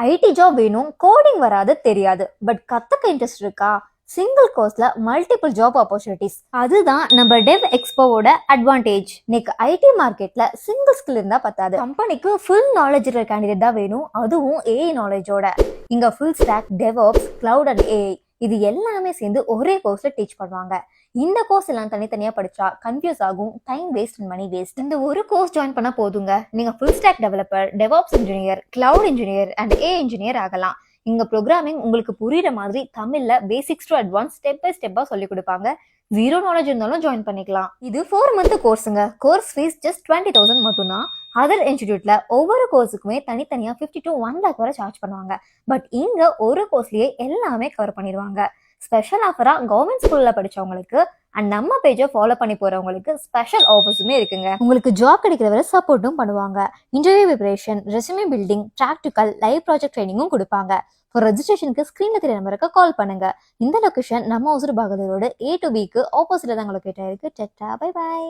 IT job வேணும், coding வராது தெரியாது, பட் கத்துக்க இன்ட்ரெஸ்ட் இருக்கா? சிங்கிள் கோர்ஸ்ல மல்டிபிள் ஜாப் ஆப்பர்ச்சுனிட்டிஸ். அதுதான் நம்ம டெவ் எக்ஸ்போவோட அட்வான்டேஜ். இன்னைக்கு ஐடி மார்க்கெட்ல சிங்கிள் ஸ்கில் இருந்தா பத்தாது, கம்பெனிக்கு ஃபுல் நாலேஜ் இருக்கிற கேண்டிடேட் தான் வேணும், அதுவும் ஏஐ நாலேஜோட. இங்க full stack, DevOps, cloud and AI இது எல்லாமே சேர்ந்து ஒரே கோர்ஸ்ல டீச் பண்ணுவாங்க. இந்த கோர்ஸ் எல்லாம் தனித்தனியா படிச்சா கன்ஃபியூஸ் ஆகும், time waste and money waste. இந்த ஒரு கோர்ஸ் ஜாயின் பண்ணா போதுங்க, நீங்க full stack developer, DevOps engineer, cloud engineer and AI engineer ஆகலாம். இங்க ப்ரோக்ராமிங் உங்களுக்கு புரியுற மாதிரி தமிழ்ல basics to advance step by ஸ்டெப்பா சொல்லி கொடுப்பாங்க. ஜீரோ நாலேஜ் இருந்தாலும் ஜாயின் பண்ணிக்கலாம். இது 4 மந்த் கோர்ஸுங்க. கோர்ஸ் ஃபீஸ் ஜஸ்ட் 20,000 மட்டும்தான். அதர் இன்ஸ்டிடியூட்ல ஒவ்வொரு கோர்ஸுக்குமே தனித்தனியா 50 to 1 lakh வரை சார்ஜ் பண்ணுவாங்க. பட் இங்க ஒரு கோர்ஸ்லயே எல்லாமே கவர் பண்ணிடுவாங்க. ஸ்பெஷல் ஆஃபரா கவர்மெண்ட் ஸ்கூல்ல படிச்சவங்களுக்கு அண்ட் நம்ம பேஜை ஃபாலோ பண்ணி போறவங்களுக்கு ஸ்பெஷல் ஆஃபர்ஸுமே இருக்குங்க. உங்களுக்கு ஜாப் கிடைக்கிற வரை சப்போர்ட்டும் பண்ணுவாங்க. Interview preparation, resume building, practical, live project ட்ரைனிங்கும் கொடுப்பாங்க. ஃபார் ரெஜிஸ்ட்ரேஷனுக்கு ஸ்கிரீன்ல தெரிய நம்பருக்கு கால் பண்ணுங்க. இந்த லொகேஷன் நம்ம ஒசூர் பகதூரோட A to B க்கு ஆப்போசிட்ல தான் லொகேட் ஆயிருக்கு. Bye by.